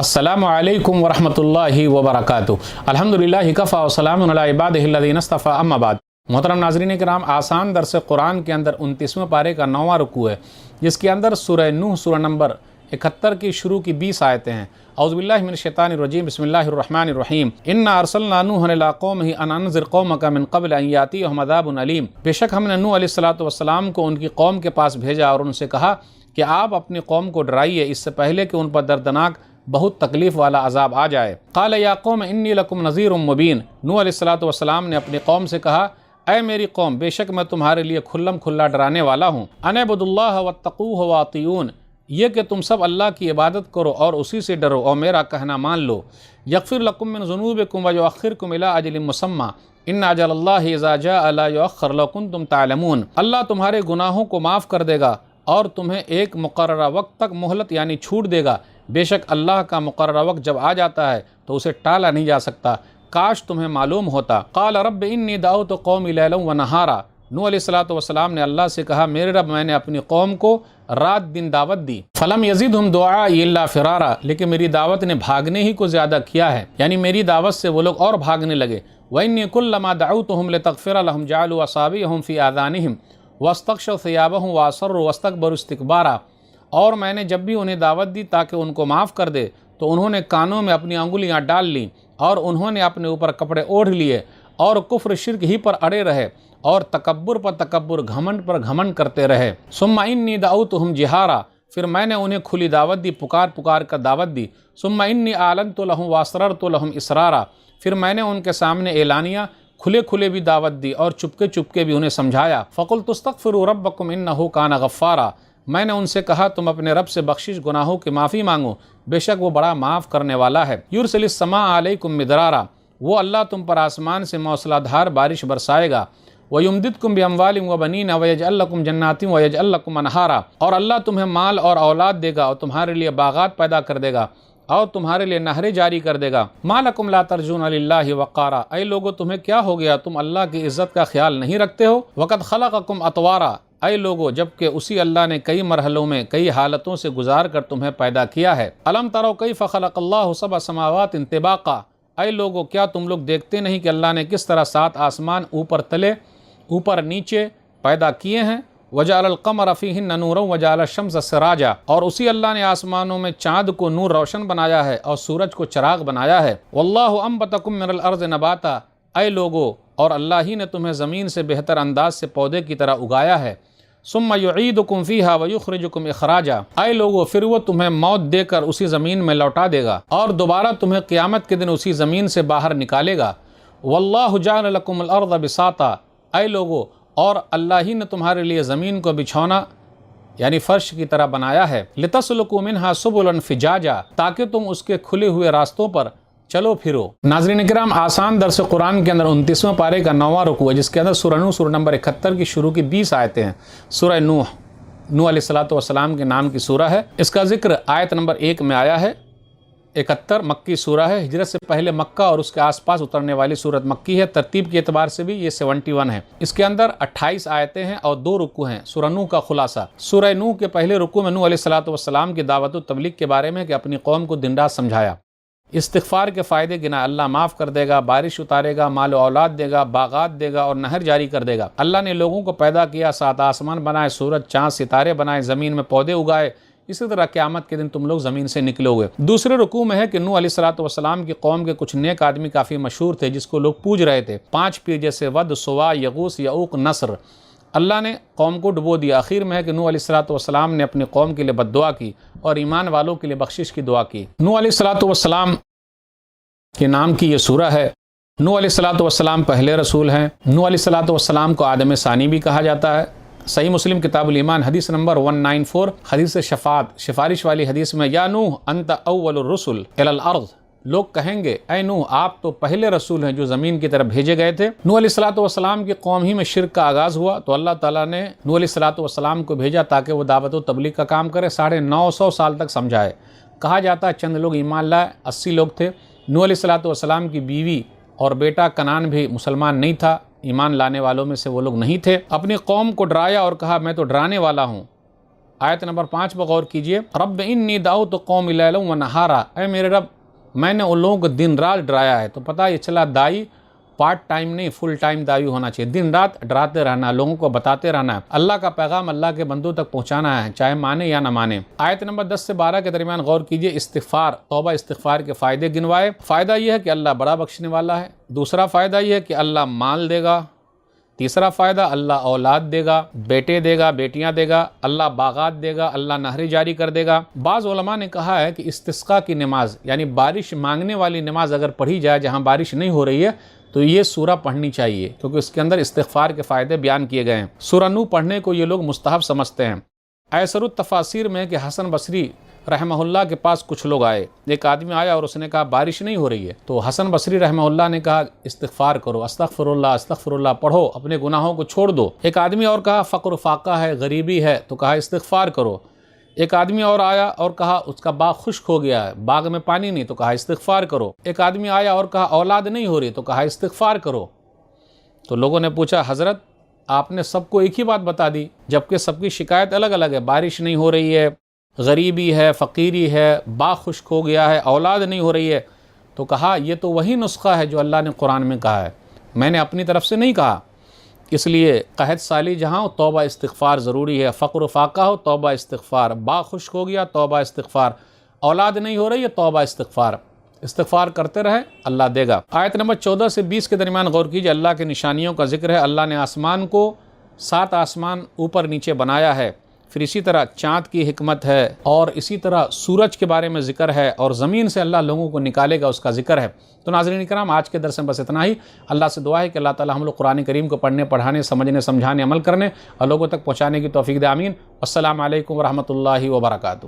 अस्सलामु अलैकुम वरहमतुल्लाहि वबरकातुहू। अल्हम्दुलिल्लाहि कफ़ा व सलामुन अला इबादिहिल्लज़ीना इस्तफ़ा अम्मा बाद। मोहतरम नाज़रीन किराम, आसान दर्स कुरान के अंदर 29वें पारे का 9वां रुकू है, जिसके अंदर सूरह नूह सूरह नंबर 71 की शुरू की 20 आयतें हैं। औज़ुबिल्लाहि मिनश्शैतानिर्रजीम, बिस्मिल्लाहिर्रहमानिर्रहीम। इन्ना अर्सलना नूहन इला क़ौमिही अन अन्ज़िर क़ौमक मिन क़ब्ल अन यातियहुम अज़ाबुन अलीम। बेशक हमने नूह अलैहिस्सलातु वस्सलाम को उनकी कौम के पास भेजा और उनसे कहा कि आप अपनी कौम को डराइए इससे पहले कि उन पर दर्दनाक बहुत तकलीफ़ वाला अजाब आ जाए। क़ाल या क़ौम इन्नी लकुम नज़ीरुम मुबीन। नूह अलैहिस्सलातु वस्सलाम ने अपनी कौम से कहा, ऐ मेरी कौम, बेशक मैं तुम्हारे लिए खुल्लम खुल्ला डराने वाला हूँ। अनअबुदुल्लाह वत्तक़ूह वातिऊन, ये कि तुम सब अल्लाह की इबादत करो और उसी से डरो और मेरा कहना मान लो। यग़फ़िर लकुम मिन ज़ुनूबिकुम व युअख़्ख़िरकुम इला अजलिन मुसम्मा इन्ना अजलल्लाहि इज़ा जाअ ला युअख़्ख़र लौ कुन्तुम तालमून। अल्लाह तुम्हारे गुनाहों को माफ़ कर देगा और तुम्हें एक मुक़र्ररा वक्त तक मोहलत यानी छूट देगा। बेशक अल्लाह का मुक़र्ररा वक्त जब आ जाता है तो उसे टाला नहीं जा सकता, काश तुम्हें मालूम होता। क़ाल रब्बि इन्नी दअउतु क़ौमी लैलन व नहारा। नूह अलैहिस्सलातु वस्सलाम ने अल्लाह से कहा, मेरे रब, मैंने अपनी कौम को रात दिन दावत दी। फलम यज़िदहुम दुआई इल्ला फ़िरारा, लेकिन मेरी दावत ने भागने ही को ज़्यादा किया है, यानी मेरी दावत से वो लोग और भागने लगे। व इन्नी कुल्लमा दअउतुहुम लितग़फ़िर लहुम जअलू असाबिअहुम फ़ी आज़ानिहिम वस्तग़शव सियाबहुम वअसर्रू वस्तकबरू इस्तिकबारा। और मैंने जब भी उन्हें दावत दी ताकि उनको माफ़ कर दे तो उन्होंने कानों में अपनी अंगुलियां डाल लीं और उन्होंने अपने ऊपर कपड़े ओढ़ लिए और कुफ्र शिर्क ही पर अड़े रहे और तकब्बुर पर तकब्बुर, घमंड पर घमंड करते रहे। सुम्मा इन्नी दअउतुहुम जिहारा, फिर मैंने उन्हें खुली दावत दी, पुकार पुकार कर दावत दी। सुम्मा इन्नी आलनतु लहुम वअसररतु लहुम इसरारा, फिर मैंने उनके सामने एलानिया खुले खुले भी दावत दी और चुपके चुपके भी उन्हें समझाया। फ़क़ुल्तु इस्तग़फ़िरू रब्बकुम इन्नहु कान गफ़्फ़ारा, मैंने उनसे कहा तुम अपने रब से बख्शिश गुनाहों की माफ़ी मांगो, बेशक वो बड़ा माफ़ करने वाला है। युरसिलिस समा अलैकुम मिदरारा, वो अल्लाह तुम पर आसमान से मौसलाधार बारिश बरसाएगा। वयुमदिदकुम बिअमवालिन व बनीन वयजअल लकुम जन्नातिन वयजअल लकुम अनहारा, और अल्लाह तुम्हें माल और औलाद देगा और तुम्हारे लिए बागात पैदा कर देगा और तुम्हारे लिए नहरें जारी कर देगा। मालकुम ला तर्जून लिल्लाहि वक़ारा, ऐ लोगो तुम्हें क्या हो गया, तुम अल्लाह की इज़्ज़त का ख्याल नहीं रखते हो। वक़द ख़लक़कुम अतवारा, ऐ लोगो जबकि उसी अल्लाह ने कई मरहलों में कई हालतों से गुजार कर तुम्हें पैदा किया है। अलम तरो कैफ़ ख़लक़ल्लाहु सबअ समावातिन तिबाक़ा, ऐ लोगो क्या तुम लोग देखते नहीं कि अल्लाह ने किस तरह 7 आसमान ऊपर तले ऊपर नीचे पैदा किए हैं। वजअलल क़मर फ़ीहिन्ना नूरन वजअल शम्स सिराजा, और उसी अल्लाह ने आसमानों में चाँद को नूर रोशन बनाया है और सूरज को चिराग बनाया है। वल्लाहु अंबतकुम मिनल अर्ज़ नबाता, ऐ लोगो और अल्लाह ही ने तुम्हें ज़मीन से बेहतर अंदाज से पौधे की तरह उगाया है। सुम्मा युईदुकुम फ़ीहा व युख़रिजुकुम इख़राजा, ऐ लोगो फिर वो तुम्हें मौत देकर उसी ज़मीन में लौटा देगा और दोबारा तुम्हें क़यामत के दिन उसी ज़मीन से बाहर निकालेगा। वल्लाहु जअल लकुमुल अर्ज़ बिसाता, ऐ लोगो और अल्लाह ही ने तुम्हारे लिए ज़मीन को बिछौना यानी फर्श की तरह बनाया है। लितस्लुकू मिन्हा सुबुलन फ़िजाजा, ताकि तुम उसके खुले हुए रास्तों पर चलो फिरो। नाज़रीन किराम, आसान दर्स कुरान के अंदर 29वें पारे का 9वां रुकू है, जिसके अंदर सूरह नूह सूरह नंबर 71 की शुरू की 20 आयतें हैं। सूरह नूह अलैहिस्सलातु वस्सलाम के नाम की सूरह है। इसका जिक्र आयत नंबर 1 में आया है। 71 मक्की सूरह है। हिजरत से पहले मक्का और उसके आसपास उतरने वाली सूरत मक्की है। तरतीब के एतबार से भी ये 71 है। इसके अंदर 28 आयतें हैं और 2 रुकू हैं। सूरह नूह का खुलासा, सूरह नूह के पहले रुकू में नूह अलैहिस्सलातु वस्सलाम की दावत व तबलीग के बारे में कि अपनी कौम को दिन रात समझाया, इस्तिग़फ़ार के फ़ायदे गिना, अल्लाह माफ़ कर देगा, बारिश उतारेगा, माल औलाद देगा, बागात देगा और नहर जारी कर देगा। अल्लाह ने लोगों को पैदा किया, 7 आसमान बनाए, सूरज चाँद सितारे बनाए, ज़मीन में पौधे उगाए, इसी तरह क़यामत के दिन तुम लोग ज़मीन से निकलोगे। दूसरे रुकू में है कि नूह अलैहिस्सलातु वस्सलाम की कौम के कुछ नेक आदमी काफ़ी मशहूर थे जिसको लोग पूज रहे थे। 5 पीर जैसे वद, सुवा, यगूस, यऊक, नस्र। अल्लाह ने कौम को डुबो दिया। आखिर में है कि नूह अलैहिस्सलातु वस्सलाम ने अपनी कौम के लिए बद्दुआ की और ईमान वालों के लिए बख्शिश की दुआ की। नूह अलैहिस्सलातु वस्सलाम के नाम की ये सूरह है। नूह अलैहिस्सलातु वस्सलाम पहले रसूल हैं। नूह अलैहिस्सलातु वस्सलाम को आदम सानी भी कहा जाता है। सही मुस्लिम किताबुल ईमान हदीस नंबर 194 हदीस शफ़ात सिफारिश वाली हदीस में, या नूह अंत अव्वलुर रुसुल इलल अर्ज़, लोग कहेंगे ऐ नूह आप तो पहले रसूल हैं जो ज़मीन की तरफ भेजे गए थे। नूह अलैहिस्सलातु वस्सलाम की कौम ही में शिरक का आगाज़ हुआ तो अल्लाह ताला ने नूह अलैहिस्सलातु वस्सलाम को भेजा ताकि वो दावत व तबलीग का काम करे। 950 साल तक समझाए। कहा जाता है चंद लोग ईमान लाए, 80 लोग थे। नूह अलैहिस्सलातु वस्सलाम की बीवी और बेटा कनान भी मुसलमान नहीं था, ईमान लाने वालों में से वो लोग नहीं थे। अपनी कौम को डराया और कहा मैं तो डराने वाला हूँ, آیت نمبر 5 پر غور کیجئے، رب انی دعوت قومی لیلا و نہارا، اے میرے رب میں نے ان لوگوں کو دن رات ڈرایا ہے۔ تو پتہ یہ چلا دائی پارٹ ٹائم نہیں، فل ٹائم دائی ہونا چاہیے، دن رات ڈراتے رہنا، لوگوں کو بتاتے رہنا ہے، اللہ کا پیغام اللہ کے بندوں تک پہنچانا ہے، چاہے مانے یا نہ مانے۔ آیت نمبر 10 سے 12 کے درمیان غور کیجئے، استغفار، توبہ استغفار کے فائدے گنوائے۔ فائدہ یہ ہے کہ اللہ بڑا بخشنے والا ہے، دوسرا فائدہ یہ ہے کہ اللہ مال دے گا، تیسرا فائدہ اللہ اولاد دے گا، بیٹے دے گا، بیٹیاں دے گا، اللہ باغات دے گا، اللہ نہریں جاری کر دے گا۔ بعض علماء نے کہا ہے کہ استسقاء کی نماز یعنی بارش مانگنے والی نماز اگر پڑھی جائے جہاں بارش نہیں ہو رہی ہے تو یہ سورہ پڑھنی چاہیے، کیونکہ اس کے اندر استغفار کے فائدے بیان کیے گئے ہیں۔ سورہ نوح پڑھنے کو یہ لوگ مستحب سمجھتے ہیں۔ ایسر التفاسیر میں کہ حسن بصری رحمہ اللہ کے پاس کچھ لوگ آئے، ایک آدمی آیا اور اس نے کہا بارش نہیں ہو رہی ہے، تو حسن بصری رحمہ اللہ نے کہا استغفار کرو، استغفر اللہ پڑھو، اپنے گناہوں کو چھوڑ دو۔ ایک آدمی اور کہا فقر و فاقہ ہے، غریبی ہے، تو کہا استغفار کرو۔ ایک آدمی اور آیا اور کہا اس کا باغ خشک ہو گیا ہے، باغ میں پانی نہیں، تو کہا استغفار کرو۔ ایک آدمی آیا اور کہا اولاد نہیں ہو رہی، تو کہا استغفار کرو۔ تو لوگوں نے پوچھا حضرت آپ نے سب کو ایک ہی بات بتا دی جبکہ سب کی شکایت الگ الگ ہے، بارش نہیں ہو رہی ہے، غریبی ہے، فقیری ہے، باغ خشک ہو گیا ہے، اولاد نہیں ہو رہی ہے۔ تو کہا یہ تو وہی نسخہ ہے جو اللہ نے قرآن میں کہا ہے، میں نے اپنی طرف سے نہیں کہا۔ اس لیے قحط سالی جہاں ہو توبہ استغفار ضروری ہے، فقر و فاقہ ہو توبہ استغفار، باغ خشک ہو گیا توبہ استغفار، اولاد نہیں ہو رہی ہے توبہ استغفار، استغفار کرتے رہے اللہ دے گا۔ آیت نمبر 14 سے 20 کے درمیان غور کیجئے، اللہ کے نشانیوں کا ذکر ہے۔ اللہ نے آسمان کو 7 آسمان اوپر نیچے بنایا ہے، پھر اسی طرح چاند کی حکمت ہے، اور اسی طرح سورج کے بارے میں ذکر ہے، اور زمین سے اللہ لوگوں کو نکالے گا اس کا ذکر ہے۔ تو ناظرین کرام آج کے درس میں بس اتنا ہی۔ اللہ سے دعا ہے کہ اللہ تعالی ہم لوگ قرآن کریم کو پڑھنے، پڑھانے، سمجھنے، سمجھانے، عمل کرنے اور لوگوں تک پہنچانے کی توفیق دے، آمین۔ السلام علیکم ورحمۃ اللہ وبرکاتہ۔